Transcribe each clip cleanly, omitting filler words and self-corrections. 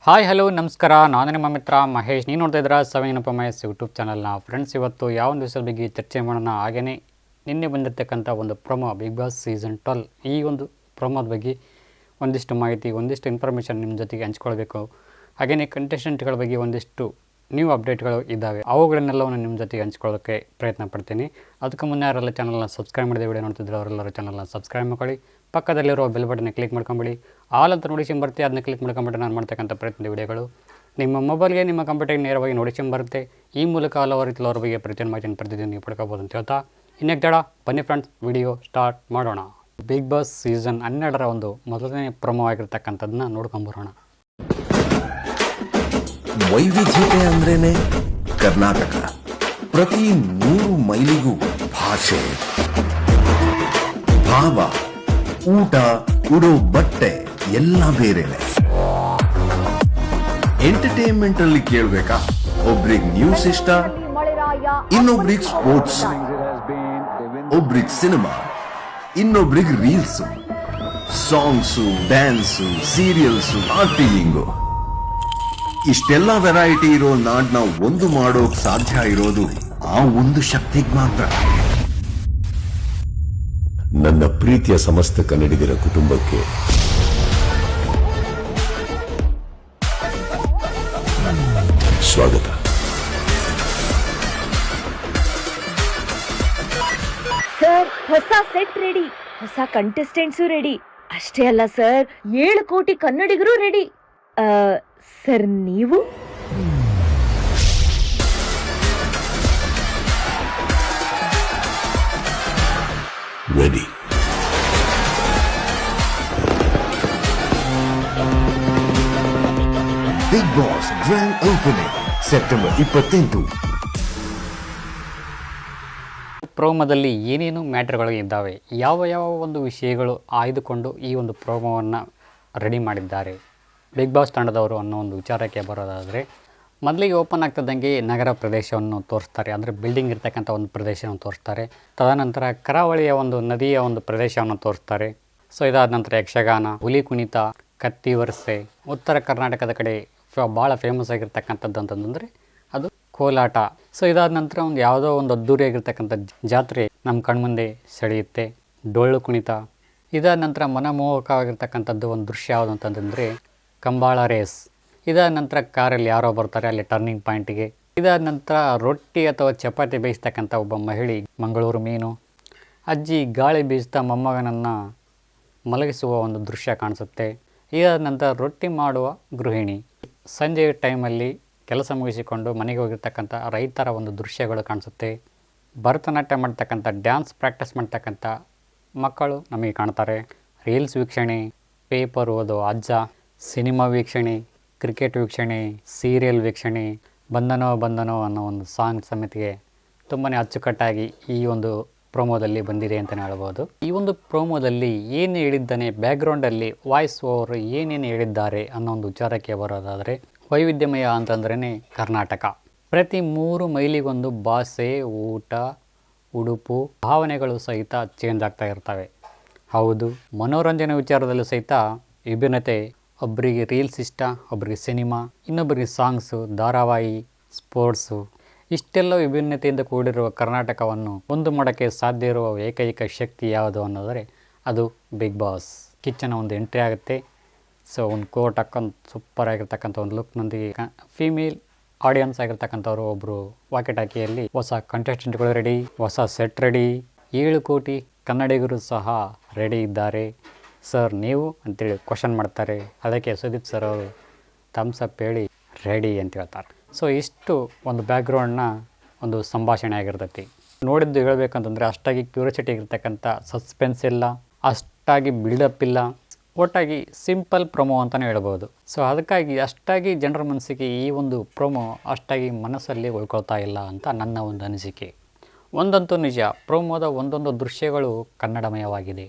Hi hello ನಮಸ್ಕಾರ, ನಾನು ನಿಮ್ಮ ಮಿತ್ರ ಮಹೇಶ್. ನೀವು ನೋಡ್ತಾ ಇದ್ದೀರಾ ಸೆವೆನ್ ಮಹೇಶ್ ಯೂಟ್ಯೂಬ್ ಚಾನಲ್ನ. ಫ್ರೆಂಡ್ಸ್, ಇವತ್ತು ಯಾವ ಒಂದು ವಿಷಯದ ಬಗ್ಗೆ ಚರ್ಚೆ ಮಾಡೋಣ. ಹಾಗೆಯೇ ನಿನ್ನೆ ಬಂದಿರತಕ್ಕಂಥ ಒಂದು ಪ್ರೊಮೋ ಬಿಗ್ ಬಾಸ್ ಸೀಸನ್ 12, ಈ ಒಂದು ಪ್ರೊಮೋದ ಬಗ್ಗೆ ಒಂದಿಷ್ಟು ಮಾಹಿತಿ, ಒಂದಿಷ್ಟು ಇನ್ಫಾರ್ಮೇಷನ್ ನಿಮ್ಮ ಜೊತೆಗೆ ಹಂಚ್ಕೊಳ್ಬೇಕು. ಹಾಗೆಯೇ ಕಂಟೆಸ್ಟೆಂಟ್ಗಳ ಬಗ್ಗೆ ಒಂದಿಷ್ಟು ನ್ಯೂ ಅಪ್ಡೇಟ್ಗಳು ಇದ್ದಾವೆ, ಅವುಗಳನ್ನೆಲ್ಲವನ್ನು ನಿಮ್ಮ ಜೊತೆಗೆ ಹಂಚ್ಕೊಳ್ಳೋಕ್ಕೆ ಪ್ರಯತ್ನ ಪಡ್ತೀನಿ. ಅದಕ್ಕೆ ಮುನ್ನೆ ಯಾರೆಲ್ಲ ಚಾನಲ್ನ ಸಬ್ಸ್ಕ್ರೈಬ್ ಮಾಡಿದೆ ವಿಡಿಯೋ ನೋಡ್ತಿದ್ರೆ ಅವರೆಲ್ಲರೂ ಚಾನಲ್ನ ಸಬ್ಸ್ಕ್ರೈಬ್ ಮಾಡ್ಕೊಳ್ಳಿ. ಪಕ್ಕದಲ್ಲಿರೋ ಬೆಲ್ ಬಟನ್ನ ಕ್ಲಿಕ್ ಮಾಡ್ಕೊಂಬಿಡಿ. ಆಲ್ ಅಂತ ನೋಟಿಫಿಕೇಶನ್ ಬರುತ್ತೆ, ಅದನ್ನ ಕ್ಲಿಕ್ ಮಾಡ್ಕೊಂಬಿಟ್ಟು ನಾನು ಮಾಡ್ತಕ್ಕಂಥ ಪ್ರಯತ್ನದ ವಿಡಿಯೋಗಳು ನಿಮ್ಮ ಮೊಬೈಲ್ಗೆ, ನಿಮ್ಮ ಕಂಪ್ಯೂಟರ್ಗೆ ನೇರವಾಗಿ ನೋಟಿಫಿಕೇಶನ್ ಬರುತ್ತೆ. ಈ ಮೂಲಕ ಹಲವಾರು ರೀತಿಯ ಬಗ್ಗೆ ಪ್ರತಿಯೊಂದು ಮಾಹಿತಿಯನ್ನು ಪ್ರತಿದಿನ ನೀವು ಪಡ್ಕೋಬೋದು ಅಂತ ಹೇಳ್ತಾ, ಇನ್ನೇನು ತಡ ಬನ್ನಿ ಫ್ರೆಂಡ್ಸ್, ವಿಡಿಯೋ ಸ್ಟಾರ್ಟ್ ಮಾಡೋಣ. ಬಿಗ್ ಬಾಸ್ ಸೀಸನ್ 12ರ ಒಂದು ಮೊದಲನೇ ಪ್ರೊಮೋ ಆಗಿರ್ತಕ್ಕಂಥದ್ದನ್ನ ನೋಡ್ಕೊಂಬರೋಣ. ವೈವಿಧ್ಯತೆ ಅಂದ್ರೇನೆ ಕರ್ನಾಟಕ. ಪ್ರತಿ 100 ಮೈಲಿಗೂ ಭಾಷೆ, ಭಾವ, ಊಟ, ಉಡೋ ಬಟ್ಟೆ ಎಲ್ಲ ಬೇರೆನೆ. ಎಂಟರ್ಟೈನ್ಮೆಂಟ್ ಅಲ್ಲಿ ಕೇಳ್ಬೇಕಾ? ಒಬ್ರಿಗೆ ನ್ಯೂಸ್ ಇಷ್ಟ, ಇನ್ನೊಬ್ರಿಗೆ ಸ್ಪೋರ್ಟ್ಸ್, ಒಬ್ರಿಗೆ ಸಿನಿಮಾ, ಇನ್ನೊಬ್ರಿಗೆ ರೀಲ್ಸ್, ಸಾಂಗ್ಸು, ಡ್ಯಾನ್ಸು, ಸೀರಿಯಲ್ಸು, ಆರ್ಟಿಂಗು. ಇಷ್ಟೆಲ್ಲ ವೆರೈಟಿ ಇರೋ ನಾಡ್ನ ಒಂದು ಮಾಡೋಕ್ ಸಾಧ್ಯ ಇರೋದು ಆ ಒಂದು ಶಕ್ತಿಗೆ ಮಾತ್ರ. ನನ್ನ ಪ್ರೀತಿಯ ಸಮಸ್ತ ಕನ್ನಡಿಗರ ಕುಟುಂಬಕ್ಕೆ ಸ್ವಾಗತ. ಸರ್, ಹೊಸ ಸೆಟ್ ರೆಡಿ, ಹೊಸ ಕಂಟೆಸ್ಟೆಂಟ್ಸು ರೆಡಿ. ಅಷ್ಟೇ ಅಲ್ಲ ಸರ್, 7 ಕೋಟಿ ಕನ್ನಡಿಗರು ರೆಡಿ. ಸರ್, ನೀವು ready? Bigg Boss grand opening September 28. ಪ್ರೋಮೋದಲ್ಲಿ ಏನೇನು ಮ್ಯಾಟ್ರ್ಗಳು ಇದ್ದಾವೆ, ಯಾವ ಒಂದು ವಿಷಯಗಳು ಆಯ್ದುಕೊಂಡು ಈ ಒಂದು ಪ್ರೋಮೋವನ್ನು ರೆಡಿ ಮಾಡಿದ್ದಾರೆ ಬಿಗ್ ಬಾಸ್ ತಂಡದವರು ಅನ್ನೋ ಒಂದು ವಿಚಾರಕ್ಕೆ ಬರೋದಾದರೆ, ಮೊದಲಿಗೆ ಓಪನ್ ಆಗ್ತದಂಗೆ ನಗರ ಪ್ರದೇಶವನ್ನು ತೋರಿಸ್ತಾರೆ, ಅಂದರೆ ಬಿಲ್ಡಿಂಗ್ ಇರ್ತಕ್ಕಂಥ ಒಂದು ಪ್ರದೇಶವನ್ನು ತೋರಿಸ್ತಾರೆ. ತದನಂತರ ಕರಾವಳಿಯ ಒಂದು ನದಿಯ ಒಂದು ಪ್ರದೇಶವನ್ನು ತೋರಿಸ್ತಾರೆ. ಸೊ ಇದಾದ ನಂತರ ಯಕ್ಷಗಾನ, ಹುಲಿ ಕುಣಿತ, ಕತ್ತಿ ವರಸೆ, ಉತ್ತರ ಕರ್ನಾಟಕದ ಕಡೆ ಭಾಳ ಫೇಮಸ್ ಆಗಿರ್ತಕ್ಕಂಥದ್ದು ಅಂತಂದರೆ ಅದು ಕೋಲಾಟ. ಸೊ ಇದಾದ ನಂತರ ಒಂದು ಯಾವುದೋ ಒಂದು ಅದ್ದೂರಿಯಾಗಿರ್ತಕ್ಕಂಥ ಜಾತ್ರೆ ನಮ್ಮ ಕಣ್ಮುಂದೆ ಸೆಳೆಯುತ್ತೆ, ಡೊಳ್ಳು ಕುಣಿತ. ಇದಾದ ನಂತರ ಮನಮೋಹಕವಾಗಿರ್ತಕ್ಕಂಥದ್ದು ಒಂದು ದೃಶ್ಯ ಯಾವುದು ಅಂತಂದರೆ ಕಂಬಾಳ ರೇಸ್. ಇದಾದ ನಂತರ ಕಾರಲ್ಲಿ ಯಾರೋ ಬರ್ತಾರೆ ಅಲ್ಲಿ ಟರ್ನಿಂಗ್ ಪಾಯಿಂಟಿಗೆ. ಇದಾದ ನಂತರ ರೊಟ್ಟಿ ಅಥವಾ ಚಪಾತಿ ಬೇಯಿಸ್ತಕ್ಕಂಥ ಒಬ್ಬ ಮಹಿಳೆ, ಮಂಗಳೂರು ಮೀನು. ಅಜ್ಜಿ ಗಾಳಿ ಬೀಸ್ತಾ ಮೊಮ್ಮಗನನ್ನು ಮಲಗಿಸುವ ಒಂದು ದೃಶ್ಯ ಕಾಣಿಸುತ್ತೆ. ಇದಾದ ನಂತರ ರೊಟ್ಟಿ ಮಾಡುವ ಗೃಹಿಣಿ. ಸಂಜೆ ಟೈಮಲ್ಲಿ ಕೆಲಸ ಮುಗಿಸಿಕೊಂಡು ಮನೆಗೆ ಹೋಗಿರ್ತಕ್ಕಂಥ ರೈತರ ಒಂದು ದೃಶ್ಯಗಳು ಕಾಣಿಸುತ್ತೆ. ಭರತನಾಟ್ಯ ಮಾಡ್ತಕ್ಕಂಥ, ಡ್ಯಾನ್ಸ್ ಪ್ರಾಕ್ಟೀಸ್ ಮಾಡ್ತಕ್ಕಂಥ ಮಕ್ಕಳು ನಮಗೆ ಕಾಣ್ತಾರೆ. ರೀಲ್ಸ್ ವೀಕ್ಷಣೆ, ಪೇಪರ್ ಓದೋ ಅಜ್ಜ, ಸಿನಿಮಾ ವೀಕ್ಷಣೆ, ಕ್ರಿಕೆಟ್ ವೀಕ್ಷಣೆ, ಸೀರಿಯಲ್ ವೀಕ್ಷಣೆ, ಬಂಧನೋ ಅನ್ನೋ ಒಂದು ಸಾಂಗ್ ಸಮಿತಿಗೆ ತುಂಬಾ ಅಚ್ಚುಕಟ್ಟಾಗಿ ಈ ಒಂದು ಪ್ರೋಮೋದಲ್ಲಿ ಬಂದಿದೆ ಅಂತಲೇ ಹೇಳ್ಬೋದು. ಈ ಒಂದು ಪ್ರೋಮೋದಲ್ಲಿ ಏನು ಹೇಳಿದ್ದಾನೆ, ಬ್ಯಾಕ್ಗ್ರೌಂಡಲ್ಲಿ ವಾಯ್ಸ್ ಓವರ್ ಏನೇನು ಹೇಳಿದ್ದಾರೆ ಅನ್ನೋ ಒಂದು ವಿಚಾರಕ್ಕೆ ಬರೋದಾದರೆ, ವೈವಿಧ್ಯಮಯ ಅಂತಂದ್ರೇ ಕರ್ನಾಟಕ. ಪ್ರತಿ 3 ಮೈಲಿಗೊಂದು ಭಾಷೆ, ಊಟ, ಉಡುಪು, ಭಾವನೆಗಳು ಸಹಿತ ಚೇಂಜ್ ಆಗ್ತಾ ಇರ್ತವೆ. ಹೌದು, ಮನೋರಂಜನೆ ವಿಚಾರದಲ್ಲೂ ಸಹಿತ ವಿಭಿನ್ನತೆ. ಒಬ್ಬರಿಗೆ ರೀಲ್ಸ್ ಇಷ್ಟ, ಒಬ್ಬರಿಗೆ ಸಿನಿಮಾ, ಇನ್ನೊಬ್ಬರಿಗೆ ಸಾಂಗ್ಸು, ಧಾರಾವಾಹಿ, ಸ್ಪೋರ್ಟ್ಸು. ಇಷ್ಟೆಲ್ಲ ವಿಭಿನ್ನತೆಯಿಂದ ಕೂಡಿರುವ ಕರ್ನಾಟಕವನ್ನು ಒಂದು ಮಾಡೋಕ್ಕೆ ಸಾಧ್ಯ ಇರುವ ಏಕೈಕ ಶಕ್ತಿ ಯಾವುದು ಅನ್ನೋದರೆ ಅದು ಬಿಗ್ ಬಾಸ್. ಕಿಚ್ಚನ ಒಂದು ಎಂಟ್ರಿ ಆಗುತ್ತೆ. ಸೊ ಒಂದು ಕೋಟ್ ಹಾಕೊಂಡು ಸೂಪರ್ ಆಗಿರ್ತಕ್ಕಂಥ ಒಂದು ಲುಕ್ನೊಂದಿಗೆ ಫೀಮೇಲ್ ಆಡಿಯನ್ಸ್ ಆಗಿರ್ತಕ್ಕಂಥವ್ರು ಒಬ್ಬರು ವಾಕಿ ಟಾಕಿಯಲ್ಲಿ ಹೊಸ ಕಂಟೆಸ್ಟೆಂಟ್ಗಳು ರೆಡಿ, ಹೊಸ ಸೆಟ್ ರೆಡಿ, 7 ಕೋಟಿ ಕನ್ನಡಿಗರು ಸಹ ರೆಡಿ ಇದ್ದಾರೆ. ಸರ್ ನೀವು ಅಂತೇಳಿ ಕ್ವಶನ್ ಮಾಡ್ತಾರೆ. ಅದಕ್ಕೆ ಸುದೀಪ್ ಸರ್ ಅವರು ಥಮ್ಸಪ್ ಹೇಳಿ ರೆಡಿ ಅಂತ ಹೇಳ್ತಾರೆ. ಸೊ ಇಷ್ಟು ಒಂದು ಬ್ಯಾಕ್ಗ್ರೌಂಡ್ನ ಒಂದು ಸಂಭಾಷಣೆ ಆಗಿರ್ತೈತಿ. ನೋಡಿದ್ದು ಹೇಳಬೇಕಂತಂದರೆ ಅಷ್ಟಾಗಿ ಕ್ಯೂರಿಯಾಸಿಟಿ ಇರ್ತಕ್ಕಂಥ ಸಸ್ಪೆನ್ಸ್ ಇಲ್ಲ, ಅಷ್ಟಾಗಿ ಬಿಲ್ಡಪ್ ಇಲ್ಲ, ಒಟ್ಟಾಗಿ ಸಿಂಪಲ್ ಪ್ರೊಮೋ ಅಂತಲೇ ಹೇಳ್ಬೋದು. ಸೊ ಅದಕ್ಕಾಗಿ ಅಷ್ಟಾಗಿ ಜನರ ಮನಸ್ಸಿಗೆ ಈ ಒಂದು ಪ್ರೊಮೋ ಅಷ್ಟಾಗಿ ಮನಸ್ಸಲ್ಲಿ ಉಳ್ಕೊಳ್ತಾ ಇಲ್ಲ ಅಂತ ನನ್ನ ಒಂದು ಅನಿಸಿಕೆ. ಒಂದಂತೂ ನಿಜ, ಪ್ರೋಮೋದ ಒಂದೊಂದು ದೃಶ್ಯಗಳು ಕನ್ನಡಮಯವಾಗಿದೆ.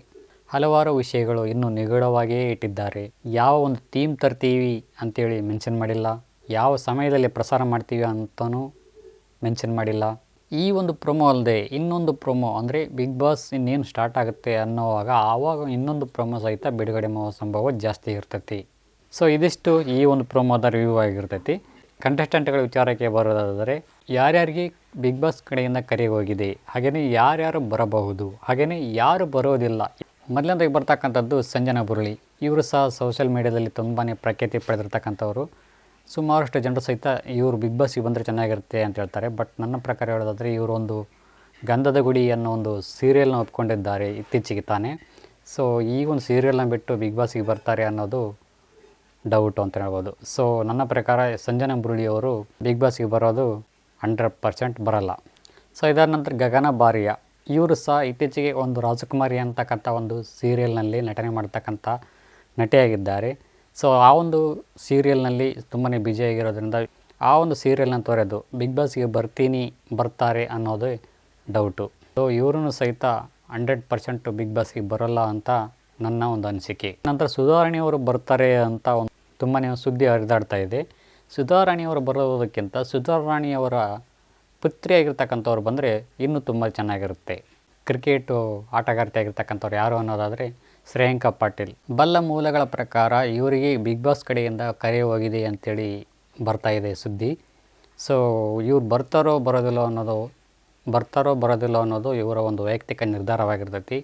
ಹಲವಾರು ವಿಷಯಗಳು ಇನ್ನೂ ನಿಗೂಢವಾಗಿಯೇ ಇಟ್ಟಿದ್ದಾರೆ. ಯಾವ ಒಂದು ಥೀಮ್ ತರ್ತೀವಿ ಅಂತೇಳಿ ಮೆನ್ಷನ್ ಮಾಡಿಲ್ಲ, ಯಾವ ಸಮಯದಲ್ಲಿ ಪ್ರಸಾರ ಮಾಡ್ತೀವಿ ಅಂತಲೂ ಮೆನ್ಷನ್ ಮಾಡಿಲ್ಲ. ಈ ಒಂದು ಪ್ರೊಮೋ ಅಲ್ಲದೆ ಇನ್ನೊಂದು ಪ್ರೊಮೋ ಅಂದರೆ ಬಿಗ್ ಬಾಸ್ ಇನ್ನೇನು ಸ್ಟಾರ್ಟ್ ಆಗುತ್ತೆ ಅನ್ನೋವಾಗ ಆವಾಗ ಇನ್ನೊಂದು ಪ್ರೊಮೋ ಸಹಿತ ಬಿಡುಗಡೆ ಮಾಡುವ ಸಂಭವ ಜಾಸ್ತಿ ಇರ್ತೈತಿ. ಸೊ ಇದಿಷ್ಟು ಈ ಒಂದು ಪ್ರೋಮೋದ ರಿವ್ಯೂ ಆಗಿರ್ತೈತಿ. ಕಂಟೆಸ್ಟೆಂಟ್ಗಳ ವಿಚಾರಕ್ಕೆ ಬರೋದಾದರೆ ಯಾರ್ಯಾರಿಗೆ ಬಿಗ್ ಬಾಸ್ ಕಡೆಯಿಂದ ಕರೆ ಹೋಗಿದೆ, ಹಾಗೆಯೇ ಯಾರ್ಯಾರು ಬರಬಹುದು, ಹಾಗೆಯೇ ಯಾರು ಬರೋದಿಲ್ಲ. ಮೊದಲನೇದಾಗಿ ಬರ್ತಕ್ಕಂಥದ್ದು ಸಂಜನಾ ಬುರಳಿ. ಇವರು ಸಹ ಸೋಷಿಯಲ್ ಮೀಡ್ಯಾದಲ್ಲಿ ತುಂಬಾ ಪ್ರಖ್ಯಾತಿ ಪಡೆದಿರ್ತಕ್ಕಂಥವ್ರು. ಸುಮಾರಷ್ಟು ಜನರು ಸಹಿತ ಇವರು ಬಿಗ್ ಬಾಸ್ಗೆ ಬಂದರೆ ಚೆನ್ನಾಗಿರುತ್ತೆ ಅಂತ ಹೇಳ್ತಾರೆ. ಬಟ್ ನನ್ನ ಪ್ರಕಾರ ಹೇಳೋದಾದರೆ ಇವರು ಒಂದು ಗಂಧದ ಗುಡಿ ಅನ್ನೋ ಒಂದು ಸೀರಿಯಲ್ನ ಒಪ್ಕೊಂಡಿದ್ದಾರೆ ಇತ್ತೀಚೆಗೆ ತಾನೇ. ಸೊ ಈ ಒಂದು ಸೀರಿಯಲ್ನ ಬಿಟ್ಟು ಬಿಗ್ ಬಾಸ್ಗೆ ಬರ್ತಾರೆ ಅನ್ನೋದು ಡೌಟು ಅಂತ ಹೇಳ್ಬೋದು. ಸೊ ನನ್ನ ಪ್ರಕಾರ ಸಂಜನಾ ಬುರಳಿಯವರು ಬಿಗ್ ಬಾಸ್ಗೆ ಬರೋದು 100% ಬರಲ್ಲ. ಸೊ ಇದಾದ ನಂತರ ಗಗನ ಬಾರಿಯಾ. ಇವರು ಸಹ ಇತ್ತೀಚೆಗೆ ಒಂದು ರಾಜಕುಮಾರಿ ಅಂತಕ್ಕಂಥ ಒಂದು ಸೀರಿಯಲ್ನಲ್ಲಿ ನಟನೆ ಮಾಡ್ತಕ್ಕಂಥ ನಟಿಯಾಗಿದ್ದಾರೆ. ಸೊ ಆ ಒಂದು ಸೀರಿಯಲ್ನಲ್ಲಿ ತುಂಬಾ ಬ್ಯುಸಿಯಾಗಿರೋದ್ರಿಂದ ಆ ಒಂದು ಸೀರಿಯಲ್ನ ತೊರೆದು ಬಿಗ್ ಬಾಸ್ಗೆ ಬರ್ತಾರೆ ಅನ್ನೋದೇ ಡೌಟು. ಸೊ ಇವರು ಸಹಿತ 100% ಬಿಗ್ ಬಾಸ್ಗೆ ಬರೋಲ್ಲ ಅಂತ ನನ್ನ ಒಂದು ಅನಿಸಿಕೆ. ನಂತರ ಸುಧಾರಾಣಿಯವರು ಬರ್ತಾರೆ ಅಂತ ಒಂದು ತುಂಬಾ ಸುದ್ದಿ ಹರಿದಾಡ್ತಾ ಇದೆ. ಸುಧಾರಾಣಿಯವರು ಬರೋದಕ್ಕಿಂತ ಸುಧಾರಾಣಿಯವರ ಪುತ್ರಿಯಾಗಿರ್ತಕ್ಕಂಥವ್ರು ಬಂದರೆ ಇನ್ನೂ ತುಂಬ ಚೆನ್ನಾಗಿರುತ್ತೆ. ಕ್ರಿಕೆಟು ಆಟಗಾರ್ತಿ ಆಗಿರ್ತಕ್ಕಂಥವ್ರು ಯಾರು ಅನ್ನೋದಾದರೆ ಶ್ರೇಯಾಂಕಾ ಪಾಟೀಲ್. ಬಲ್ಲ ಮೂಲಗಳ ಪ್ರಕಾರ ಇವರಿಗೆ ಬಿಗ್ ಬಾಸ್ ಕಡೆಯಿಂದ ಕರೆ ಹೋಗಿದೆ ಅಂಥೇಳಿ ಬರ್ತಾ ಇದೆ ಸುದ್ದಿ. ಸೊ ಇವ್ರು ಬರ್ತಾರೋ ಬರೋದಿಲ್ಲೋ ಅನ್ನೋದು ಇವರ ಒಂದು ವೈಯಕ್ತಿಕ ನಿರ್ಧಾರವಾಗಿರ್ತೈತಿ.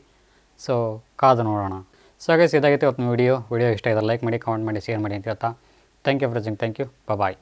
ಸೊ ಕಾದು ನೋಡೋಣ. ಸೊ ಹಾಗೆ ಇದಾಗಿತ್ತು ಇವತ್ತಿನ ವಿಡಿಯೋ ಇಷ್ಟ ಇದ್ದರೆ ಲೈಕ್ ಮಾಡಿ, ಕಮೆಂಟ್ ಮಾಡಿ, ಶೇರ್ ಮಾಡಿ ಅಂತ ಹೇಳ್ತಾ thank you for watching. Thank you. Bye.